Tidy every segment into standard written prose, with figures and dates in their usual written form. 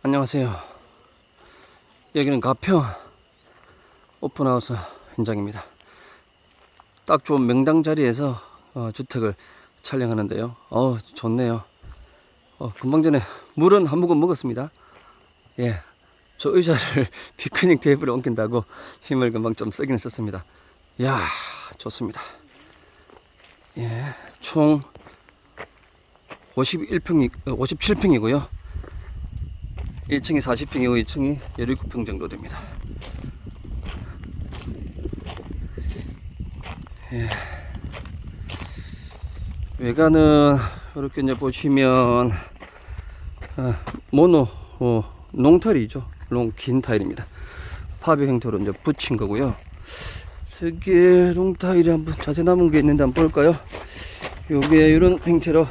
안녕하세요. 여기는 가평 오픈하우스 현장입니다. 딱 좋은 명당 자리에서 주택을 촬영하는데요. 좋네요. 금방 전에 물은 한 모금 먹었습니다. 예, 저 의자를 피크닉 테이블에 옮긴다고 힘을 금방 좀 쓰기는 썼습니다. 이야, 좋습니다. 예, 총 57평이고요. 1층이 40평이고 2층이 17평 정도 됩니다. 예. 외관은 이렇게 이제 보시면 모노 농타일이죠. 긴 타일입니다. 파벽 형태로 이제 붙인 거고요. 세개 농타일이 한번 자재 남은 게 있는데 한번 볼까요? 요게 이런 형태로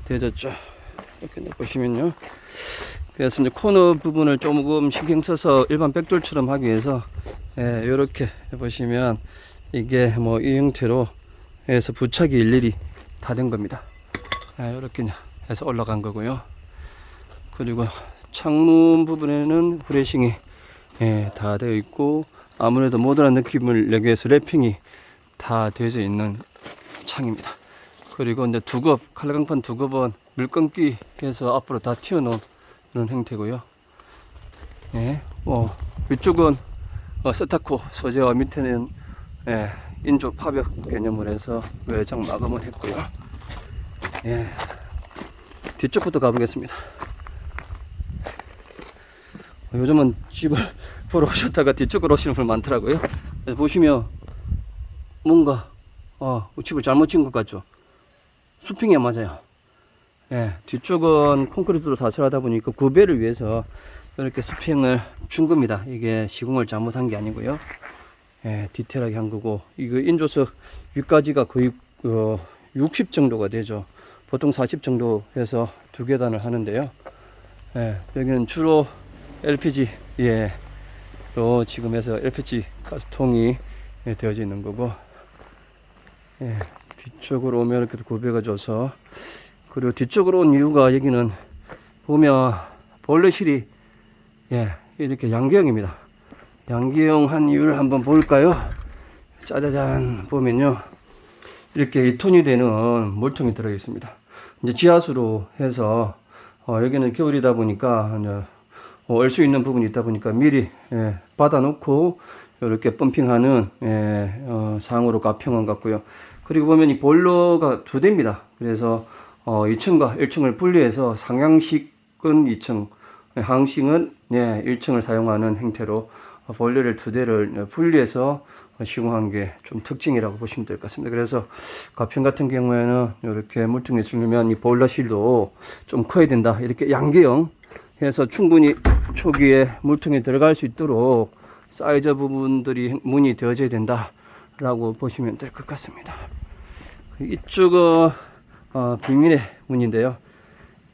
되어졌죠. 이렇게 보시면요. 그래서 이제 코너 부분을 조금 신경 써서 일반 백돌처럼 하기 위해서 이렇게 보시면 이게 뭐 이 형태로 해서 부착이 일일이 다 된 겁니다. 이렇게 해서 올라간 거고요. 그리고 창문 부분에는 브레싱이 다 되어 있고, 아무래도 모던한 느낌을 내기 위해서 랩핑이 다 되어져 있는 창입니다. 그리고 이제 두겹, 칼라강판 두겹은 물건기 해서 앞으로 다 튀어놓은 그런 형태고요. 위쪽은 스타코 소재와 밑에는 인조 파벽 개념을 해서 외장 마감을 했고요. 뒤쪽부터 가보겠습니다. 요즘은 집을 보러 오셨다가 뒤쪽으로 오시는 분 많더라고요. 그래서 보시면 뭔가 집을 잘못 지은 것 같죠? 수평이 안 맞아요. 뒤쪽은 콘크리트로 사설하다 보니까 구배를 위해서 이렇게 수평을 준 겁니다. 이게 시공을 잘못한 게 아니고요. 디테일하게 한 거고, 이거 인조석 위까지가 거의 60 정도가 되죠. 보통 40 정도 해서 두 계단을 하는데요. 여기는 주로 LPG 로 지금 해서 LPG 가스통이 되어져 있는 거고, 뒤쪽으로 오면 이렇게 구배가 줘서, 그리고 뒤쪽으로 온 이유가 여기는 보면 보일러실이 이렇게 양기형입니다. 양기형 한 이유를 한번 볼까요? 짜자잔 보면요, 이렇게 2톤이 되는 물통이 들어 있습니다. 이제 지하수로 해서 여기는 겨울이다 보니까 얼 수 있는 부분이 있다 보니까 미리 받아 놓고 이렇게 펌핑하는 상으로 가평한 것 같고요. 그리고 보면 이 보일러가 두 대입니다. 그래서 2층과 1층을 분리해서 상향식은 2층, 하향식은 1층을 사용하는 형태로 보일러를 두 대를 분리해서 시공한 게 좀 특징이라고 보시면 될 것 같습니다. 그래서 가평 같은 경우에는 이렇게 물통이 있으면 이 보일러실도 좀 커야 된다, 이렇게 양계형 해서 충분히 초기에 물통에 들어갈 수 있도록 사이즈 부분들이 문이 되어져야 된다 라고 보시면 될 것 같습니다. 이쪽은 비밀의 문인데요.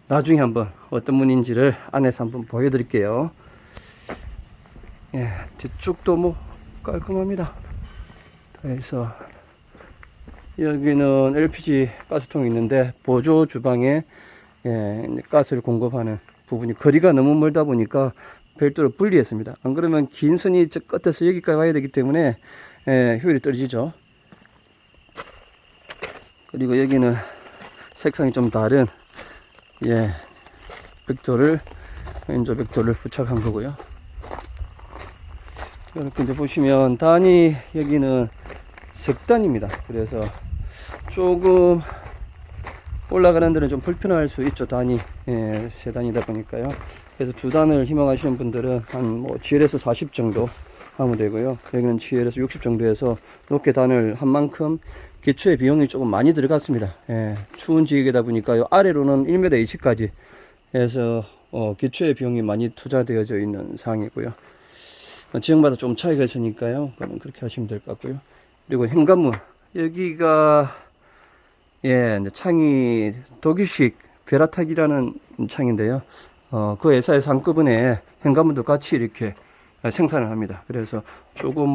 나중에 한번 어떤 문인지를 안에서 한번 보여드릴게요. 뒤쪽도 뭐 깔끔합니다. 그래서 여기는 LPG 가스통이 있는데 보조 주방에 가스를 공급하는 부분이 거리가 너무 멀다 보니까 별도로 분리했습니다. 안 그러면 긴 선이 저 끝에서 여기까지 와야 되기 때문에 효율이 떨어지죠. 그리고 여기는 색상이 좀 다른 벽돌을, 인조 벽돌을 부착한 거고요. 이렇게 이제 보시면 단이 여기는 석단입니다. 그래서 조금 올라가는 데는 좀 불편할 수 있죠. 단이 세 단이다 보니까요. 그래서 두 단을 희망하시는 분들은 한 GL에서 40 정도 하면 되고요. 여기는 GL에서 60 정도 해서 높게 단을 한 만큼 기초의 비용이 조금 많이 들어갔습니다. 추운 지역이다 보니까 요 아래로는 1m 20까지 해서 기초의 비용이 많이 투자되어져 있는 상황이고요. 지역마다 좀 차이가 있으니까요. 그러면 그렇게 하시면 될 것 같고요. 그리고 현관문, 여기가 이제 창이 독일식 베라탁이라는 창인데요. 그 회사에서 한꺼번에 현관문도 같이 이렇게 생산을 합니다. 그래서 조금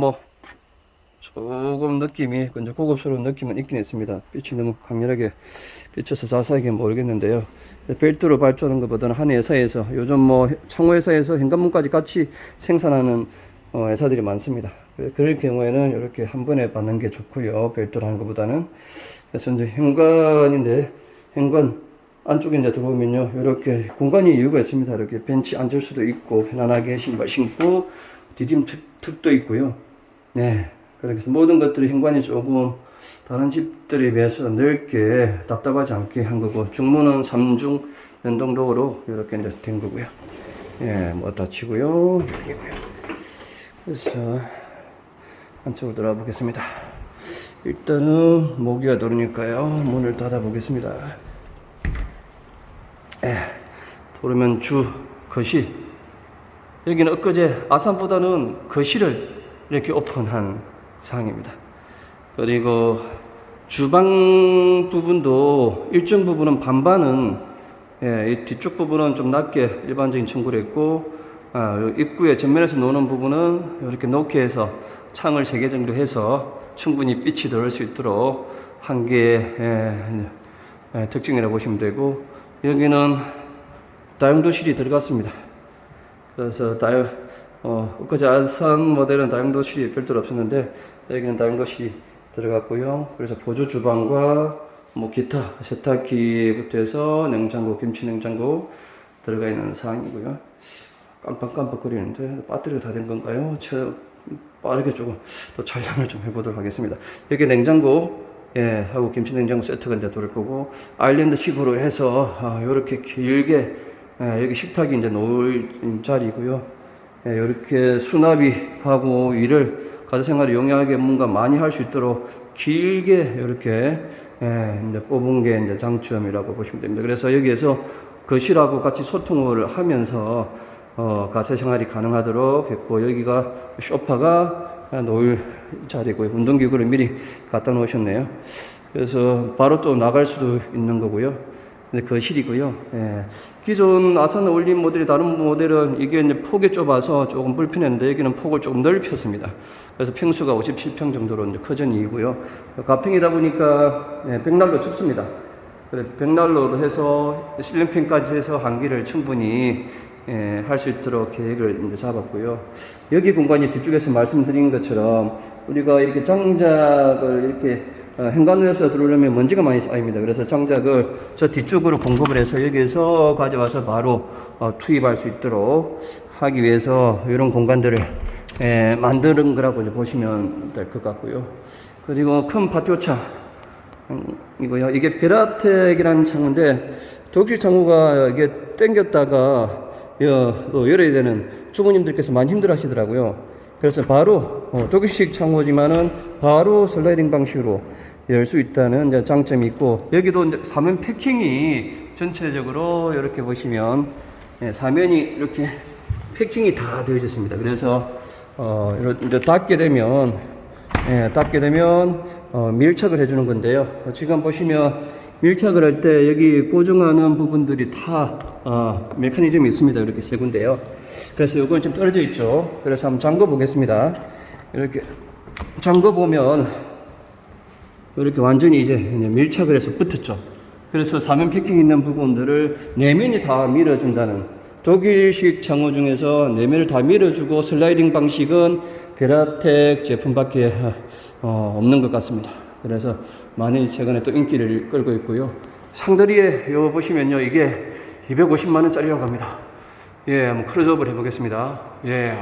조금 느낌이 이제 고급스러운 느낌은 있긴 있습니다. 빛이 너무 강렬하게 비쳐서 자세하게 모르겠는데요. 별도로 발주하는 것보다는 한 회사에서 요즘 뭐 창호 회사에서 현관문까지 같이 생산하는 회사들이 많습니다. 그럴 경우에는 이렇게 한 번에 받는 게 좋고요. 별도로 하는 것보다는. 그래서 이제 현관인데 현관 안쪽에 이제 들어오면요, 이렇게 공간이 이유가 있습니다. 이렇게 벤치 앉을 수도 있고 편안하게 신발 신고 디딤 툭도 있고요. 네, 그렇게 해서 모든 것들이 현관이 조금 다른 집들에 비해서 넓게 답답하지 않게 한 거고, 중문은 3중 연동도어로 이렇게 이제 된 거고요. 예, 뭐 닫히고요, 열리고요. 그래서 안쪽으로 들어가 보겠습니다. 일단은 모기가 들어오니까요, 문을 닫아 보겠습니다. 예, 도로면 주 거실. 여기는 엊그제 아산보다는 거실을 이렇게 오픈한 상황입니다. 그리고 주방 부분도 일정 부분은 반반은, 예, 이 뒤쪽 부분은 좀 낮게 일반적인 청구를 했고, 입구에 전면에서 노는 부분은 이렇게 높게 해서 창을 3개 정도 해서 충분히 빛이 들어올 수 있도록 한 개의 특징이라고 보시면 되고, 여기는 다용도실이 들어갔습니다. 그래서 엊그제 아산 모델은 다용도실이 별도로 없었는데 여기는 다용도실이 들어갔고요. 그래서 보조 주방과 뭐 기타 세탁기부터 해서 냉장고, 김치 냉장고 들어가 있는 상황이고요. 깜빡깜빡거리는데 배터리가 다 된 건가요? 빠르게 조금 또 촬영을 좀 해보도록 하겠습니다. 여기 냉장고, 예, 하고 김치 냉장고 세트가 이제 들어올 거고, 아일랜드식으로 해서 이렇게 길게, 예, 여기 식탁이 이제 놓을 자리고요. 예, 이렇게 수납이하고 일을 가정생활에 용이하게 뭔가 많이 할 수 있도록 길게 이렇게, 예, 이제 뽑은 게 이제 장점이라고 보시면 됩니다. 그래서 여기에서 거실하고 같이 소통을 하면서 가세 생활이 가능하도록 했고, 여기가 소파가 놓을 자리고요. 운동기구를 미리 갖다 놓으셨네요. 그래서 바로 또 나갈 수도 있는 거고요. 거실이고요. 예. 기존 아산 올린 모델이 다른 모델은 이게 이제 폭이 좁아서 조금 불편했는데 여기는 폭을 조금 넓혔습니다. 그래서 평수가 57평 정도로 이제 커진 이유고요. 가평이다 보니까, 예, 벽난로 춥습니다. 그래, 벽난로로 해서 실링팬까지 해서 환기를 충분히, 예, 할 수 있도록 계획을 이제 잡았고요. 여기 공간이 뒤쪽에서 말씀드린 것처럼 우리가 이렇게 장작을 이렇게 현관에서 들어오려면 먼지가 많이 쌓입니다. 그래서 장작을 저 뒤쪽으로 공급을 해서 여기에서 가져와서 바로 투입할 수 있도록 하기 위해서 이런 공간들을, 예, 만드는 거라고 이제 보시면 될 것 같고요. 그리고 큰 파티오창 이고요. 이게 베라텍이라는 창호인데 독일 창호가 이게 당겼다가 열어야 되는 주부님들께서 많이 힘들어 하시더라고요. 그래서 바로 독일식 창호지만은 바로 슬라이딩 방식으로 열 수 있다는 이제 장점이 있고, 여기도 이제 사면 패킹이 전체적으로 이렇게 보시면, 예, 사면이 이렇게 패킹이 다 되어 있습니다. 그래서 이제 닫게 되면, 예, 밀착을 해주는 건데요. 지금 보시면 밀착을 할 때 여기 고정하는 부분들이 다 메커니즘이 있습니다. 이렇게 세 군데요. 그래서 이건 좀 떨어져 있죠. 그래서 한번 잠궈 보겠습니다. 이렇게 잠궈 보면 이렇게 완전히 이제 밀착을 해서 붙었죠. 그래서 사면 패킹 있는 부분들을 내면이 다 밀어준다는, 독일식 창호 중에서 내면을 다 밀어주고 슬라이딩 방식은 베라텍 제품밖에 없는 것 같습니다. 그래서 많이 최근에 또 인기를 끌고 있고요. 상다리에 요 보시면요, 이게 250만 원짜리라고 합니다. 예, 한번 크로즈업을 해보겠습니다. 예,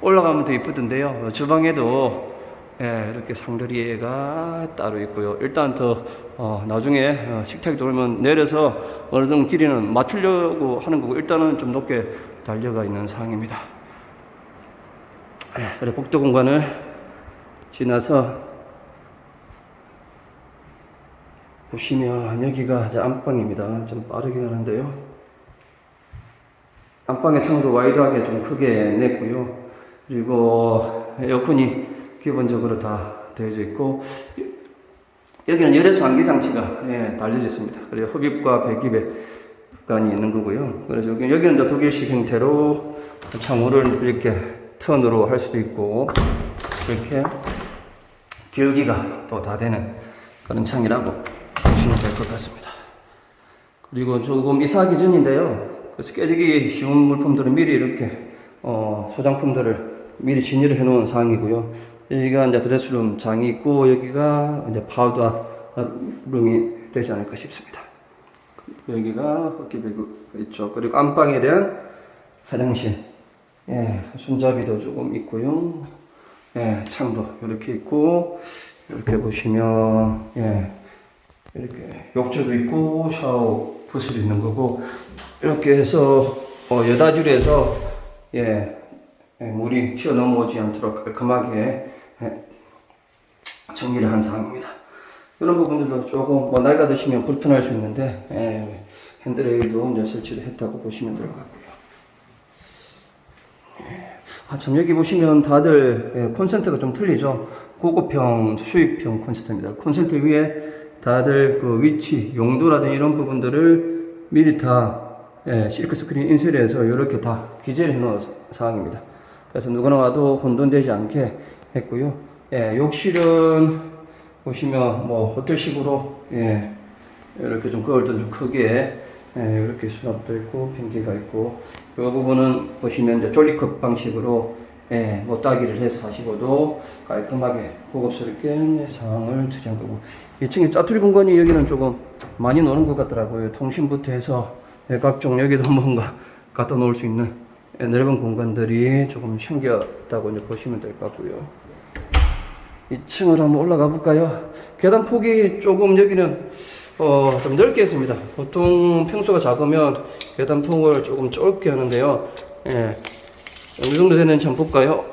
올라가면 더 이쁘던데요. 주방에도, 예, 이렇게 상다리가 따로 있고요. 일단 더 나중에 식탁이 들어오면 내려서 어느 정도 길이는 맞추려고 하는 거고, 일단은 좀 높게 달려가 있는 상황입니다. 예, 그래 복도 공간을 지나서 보시면 여기가 이제 안방입니다. 좀 빠르게 가는데요. 안방의 창도 와이드하게 좀 크게 냈고요. 그리고 에어컨이 기본적으로 다 되어져 있고, 여기는 열외수 환기 장치가, 예, 달려져 있습니다. 그리고 흡입과 배기배관이 있는 거고요. 그래서 여기는 이제 독일식 형태로 창호를 이렇게 턴으로 할 수도 있고, 이렇게 기울기가 또 다 되는 그런 창이라고 보시면 될 것 같습니다. 그리고 조금 이사하기 전인데요. 그래서 깨지기 쉬운 물품들은 미리 이렇게 소장품들을 미리 진열을 해 놓은 상황이고요. 여기가 이제 드레스룸 장이 있고 여기가 이제 파우더 룸이 되지 않을까 싶습니다. 여기가 흡기배가 있죠. 그리고 안방에 대한 화장실, 예, 손잡이도 조금 있고요. 예, 창도 이렇게 있고 이렇게 보시면 예, 이렇게 욕조도 있고 샤워 부스도 있는 거고 이렇게 해서 여다줄에서 예, 물이 튀어넘어오지 않도록 깔끔하게 정리를 한 상황입니다. 이런 부분들도 조금 나이가 드시면 불편할 수 있는데 핸드레일도 이제 설치를 했다고 보시면 될 것 같고요. 참 여기 보시면 다들 콘센트가 좀 틀리죠. 고급형, 수입형 콘센트입니다. 콘센트 위에 다들 그 위치, 용도라든지 이런 부분들을 미리 다 실크 스크린 인쇄해서 이렇게 다 기재를 해놓은 상황입니다. 그래서 누구나 와도 혼돈되지 않게 했고요. 욕실은 보시면 뭐 호텔식으로 이렇게 좀 거울도 좀 크게 이렇게 수납도 있고 변기가 있고 이 부분은 보시면 이제 졸리컵 방식으로 못따기를 해서 사시고도 깔끔하게 고급스럽게 상황을 처리한 거고 2층에 짜투리 공간이 여기는 조금 많이 노는 것 같더라고요. 통신부터 해서 각종 여기도 뭔가 갖다 놓을 수 있는 넓은 공간들이 조금 생겼다고 이제 보시면 될 것 같고요. 2층으로 한번 올라가 볼까요? 계단 폭이 조금 여기는 좀 넓게 했습니다. 보통 평수가 작으면 계단 폭을 조금 좁게 하는데요. 어느 정도 되는지 한번 볼까요?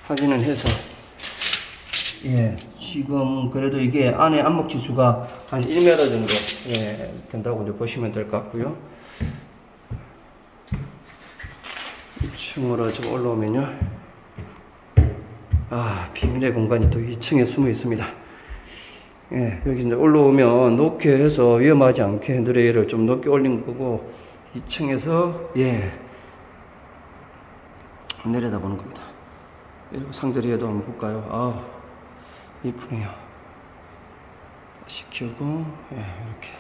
확인을 해서 지금 그래도 이게 안에 암목 지수가 한 1m 정도 된다고 이제 보시면 될 것 같고요. 2층으로 좀 올라오면요. 비밀의 공간이 또 2층에 숨어 있습니다. 여기 이제 올라오면 높게 해서 위험하지 않게 핸드레일을 좀 높게 올린 거고 2층에서 내려다보는 겁니다. 상자리에도 한번 볼까요? 이쁘네요. 다시 키우고 이렇게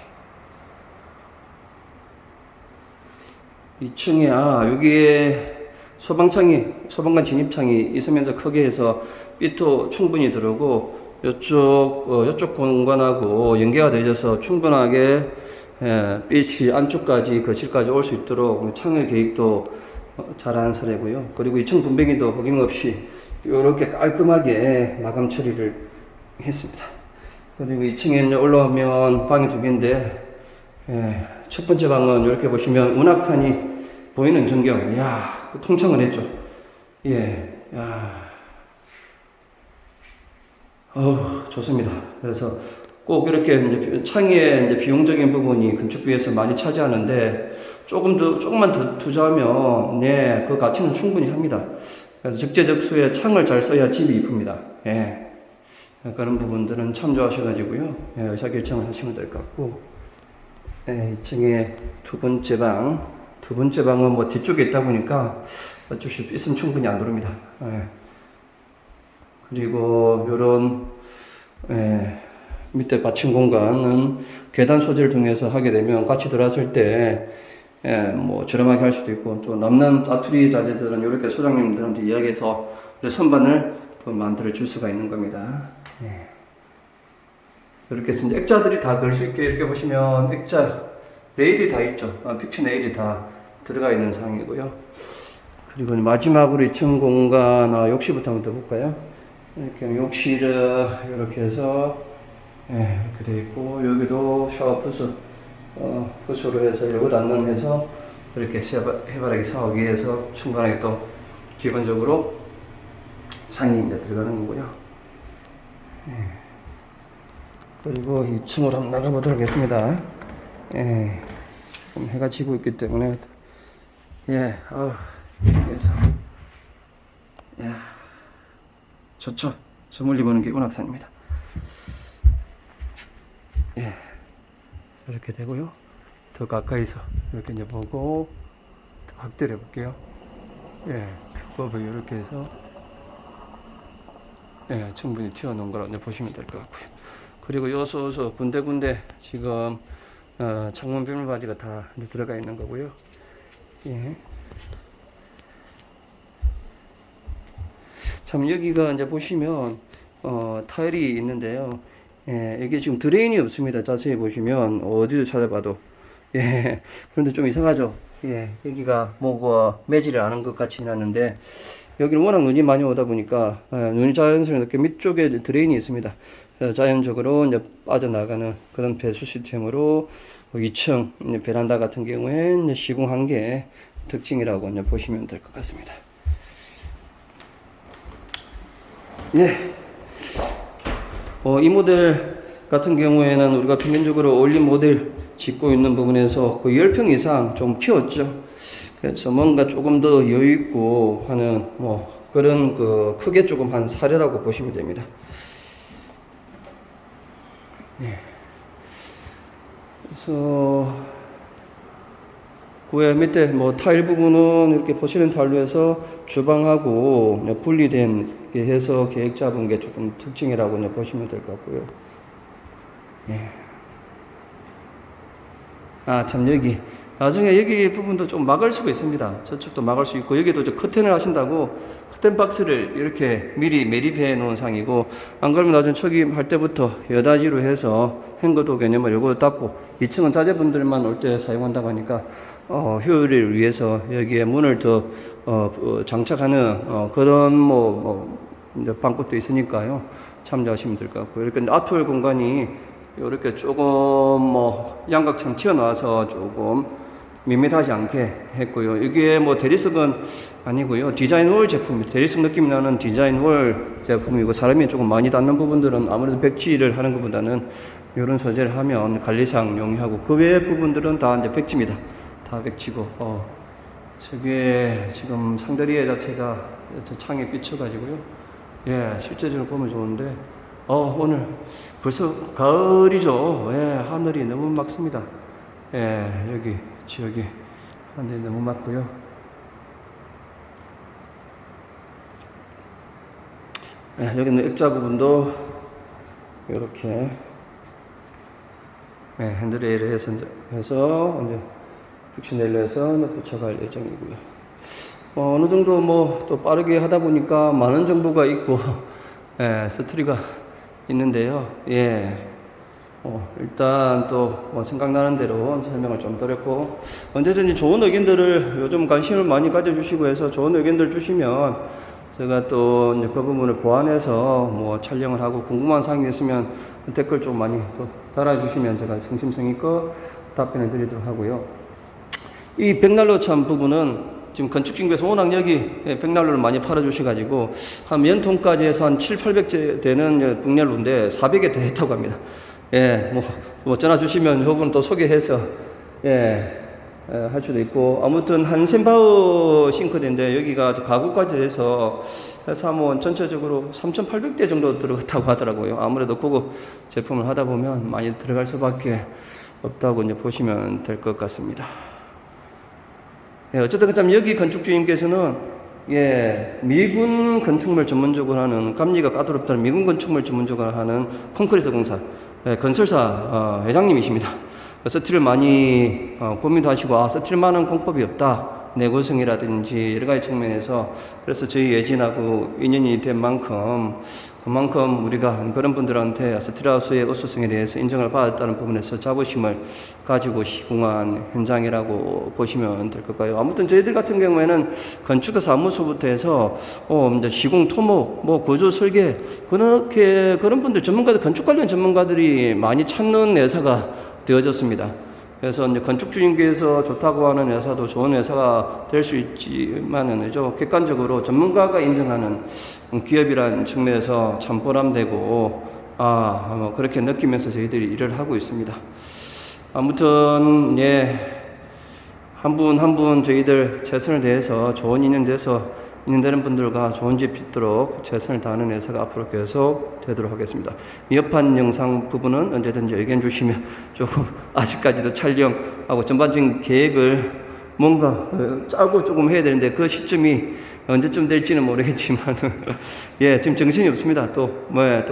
2층에 여기에 소방관 진입창이 있으면서 크게 해서 빛도 충분히 들어오고 이쪽 공간하고 연계가 되어서 충분하게 빛이 안쪽까지 거실까지 올 수 있도록 창의 계획도 잘한 사례고요. 그리고 2층 분배기도 어김없이 이렇게 깔끔하게 마감 처리를 했습니다. 그리고 2층에 올라오면 방이 두 개인데 첫 번째 방은 이렇게 보시면 운악산이 보이는 전경. 그 통창을 했죠. 좋습니다. 그래서 꼭 이렇게 이제 창의 이제 비용적인 부분이 건축비에서 많이 차지하는데 조금만 더 투자하면 그 가치는 충분히 합니다. 그래서 적재적소에 창을 잘 써야 집이 이쁩니다. 그런 부분들은 참조하셔가지고요. 의사결정을 하시면 될 것 같고 2층에 두 번째 방은 뭐 뒤쪽에 있다 보니까 어쩔 수 있으면 충분히 안 들어옵니다. 그리고 요런 밑에 받침 공간은 계단 소재를 통해서 하게 되면 같이 들어왔을 때 뭐 저렴하게 할 수도 있고 또 남는 짜투리 자재들은 이렇게 소장님들한테 이야기해서 선반을 또 만들어 줄 수가 있는 겁니다. 이렇게 해서 이제 액자들이 다 걸 수 있게 이렇게 보시면 액자 레일이 다 있죠. 픽치 레일이 다 들어가 있는 상황이고요. 그리고 마지막으로 2층 공간 욕실부터 한번 더 볼까요? 이렇게 욕실을 이렇게 해서 이렇게 되어 있고 여기도 샤워 푸스로 해서 요거 닫는해서 이렇게 해바라기 샤워기 해서 충분하게 또 기본적으로 창이 이제 들어가는 거고요. 그리고 2층으로 한번 나가보도록 하겠습니다. 지금 해가 지고 있기 때문에 그래서 좋죠. 저 멀리 보는 게 운악산입니다. 이렇게 되고요. 더 가까이서 이렇게 이제 보고 더 확대를 해볼게요. 두꺼비 이렇게 해서 예, 충분히 튀어놓은 거라고 이제 보시면 될 것 같고요. 그리고 요소서 군데군데 지금 창문 비물 바지가 다 들어가 있는 거고요. 예. 참 여기가 이제 보시면 타일이 있는데요. 예, 이게 지금 드레인이 없습니다. 자세히 보시면 어디를 찾아봐도. 예, 그런데 좀 이상하죠. 예, 여기가 뭐가 매지를 않은 것 같이 나는데 여기는 워낙 눈이 많이 오다 보니까 눈이 자연스럽게 밑쪽에 드레인이 있습니다. 그래서 자연적으로 이제 빠져나가는 그런 배수 시스템으로 2층 베란다 같은 경우에 이제 시공한 게 특징이라고 이제 보시면 될 것 같습니다. 예. 이 모델 같은 경우에는 우리가 평균적으로 올린 모델 짓고 있는 부분에서 거의 10평 이상 좀 키웠죠. 그래서 뭔가 조금 더 여유 있고 하는 그런 크게 조금 한 사례라고 보시면 됩니다. 네. 그래서 그 밑에 타일 부분은 이렇게 포실린 타일로 해서 주방하고 분리된 게 해서 계획 잡은 게 조금 특징이라고 보시면 될 것 같고요. 예. 참 여기 나중에 여기 부분도 좀 막을 수가 있습니다. 저쪽도 막을 수 있고 여기도 커튼을 하신다고 커튼 박스를 이렇게 미리 매립해 놓은 상이고 안 그러면 나중에 초기 할 때부터 여닫이로 해서 행거도 개념을 요거 닫고 2층은 자제분들만 올 때 사용한다고 하니까 효율을 위해서 여기에 문을 더 장착하는 그런 이제 방법도 있으니까요. 참조하시면 될 것 같고요. 이렇게 아트월 공간이 이렇게 조금 양각처럼 튀어나와서 조금 밋밋하지 않게 했고요. 이게 대리석은 아니고요. 디자인월 제품입니다. 대리석 느낌이 나는 디자인월 제품이고 사람이 조금 많이 닿는 부분들은 아무래도 백지를 하는 것보다는 이런 소재를 하면 관리상 용이하고 그 외의 부분들은 다 이제 백지입니다. 다 백지고 저게 지금 상다리에 자체가 저 창에 비쳐가지고요. 예, 실제적으로 보면 좋은데 오늘 벌써 가을이죠. 예, 하늘이 너무 맑습니다. 예, 여기 지역이 하늘이 너무 맑고요. 예, 여기는 액자 부분도 이렇게 핸드레일을 해서 이제 픽시넬로 해서 붙여갈 예정이고요. 어느 정도 또 빠르게 하다 보니까 많은 정보가 있고 스토리가 있는데요. 예. 일단 또 생각나는 대로 설명을 좀 드렸고 언제든지 좋은 의견들을 요즘 관심을 많이 가져주시고 해서 좋은 의견들 주시면 제가 또 이제 그 부분을 보완해서 촬영을 하고 궁금한 사항이 있으면 댓글 좀 많이 또 달아주시면 제가 성심성의껏 답변을 드리도록 하고요. 이 백난로 참 부분은 지금 건축중개에서 워낙 여기 백난로를 많이 팔아주셔가지고 한 연통까지 해서 한 700~800개 되는 백난로인데 400개 더 했다고 합니다. 예, 전화 주시면 요건 또 소개해서 할 수도 있고 아무튼 한센바우 싱크대인데 여기가 가구까지 해서 한번 전체적으로 3,800대 정도 들어갔다고 하더라고요. 아무래도 고급 제품을 하다 보면 많이 들어갈 수밖에 없다고 이제 보시면 될 것 같습니다. 예, 어쨌든 참 여기 건축주님께서는 미군 건축물 전문적으로 하는 감리가 까다롭다는 미군 건축물 전문적으로 하는 콘크리트 공사 건설사 회장님이십니다. 스틸을 많이 고민도 하시고 스틸만한 공법이 없다. 내구성이라든지 여러 가지 측면에서 그래서 저희 예진하고 인연이 된 만큼 그만큼 우리가 그런 분들한테 스틸하우스의 우수성에 대해서 인정을 받았다는 부분에서 자부심을 가지고 시공한 현장이라고 보시면 될 것 같아요. 아무튼 저희들 같은 경우에는 건축가 사무소부터 해서 이제 시공 토목, 구조 설계 그런 분들 전문가들 건축 관련 전문가들이 많이 찾는 회사가 되어졌습니다. 그래서 이제 건축주님께서 좋다고 하는 회사도 좋은 회사가 될 수 있지만은 객관적으로 전문가가 인정하는 기업이라는 측면에서 참 보람되고 그렇게 느끼면서 저희들이 일을 하고 있습니다. 아무튼 한 분 한 분 저희들 최선을 다해서 좋은 인연 돼서 있는 분들과 좋은 집 짓도록 최선을 다하는 회사가 앞으로 계속 되도록 하겠습니다. 미흡한 영상 부분은 언제든지 의견 주시면 조금 아직까지도 촬영하고 전반적인 계획을 뭔가 짜고 조금 해야 되는데 그 시점이 언제쯤 될지는 모르겠지만 예, 지금 정신이 없습니다. 또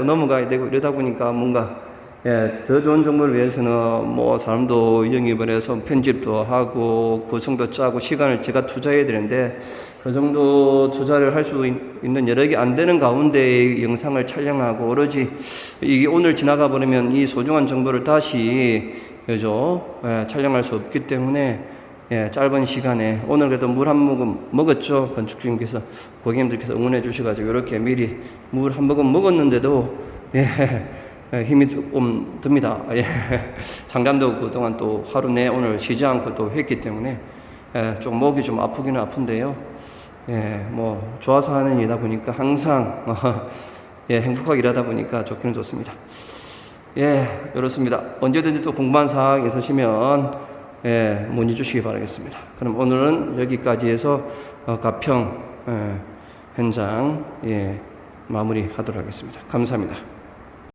넘어가야 되고 이러다 보니까 뭔가 예, 더 좋은 정보를 위해서는 뭐 사람도 영입을 해서 편집도 하고 구성도 짜고 시간을 제가 투자해야 되는데 그 정도 투자를 할 수 있는 여력이 안 되는 가운데 영상을 촬영하고 오로지 이게 오늘 지나가 버리면 이 소중한 정보를 다시 그죠? 예, 촬영할 수 없기 때문에 예, 짧은 시간에 오늘 그래도 물 한 모금 먹었죠. 건축주님께서 고객님들께서 응원해 주셔가지고 이렇게 미리 물 한 모금 먹었는데도 예, 힘이 조금 듭니다. 예, 상담도 그동안 또 하루 내 오늘 쉬지 않고 또 했기 때문에 예, 좀 목이 좀 아프기는 아픈데요. 예, 뭐 좋아서 하는 일이다 보니까 항상 예, 행복하게 일하다 보니까 좋기는 좋습니다. 예, 이렇습니다. 언제든지 또 궁금한 사항 있으시면 예, 문의 주시기 바라겠습니다. 그럼 오늘은 여기까지 해서 가평 현장 예, 마무리하도록 하겠습니다. 감사합니다.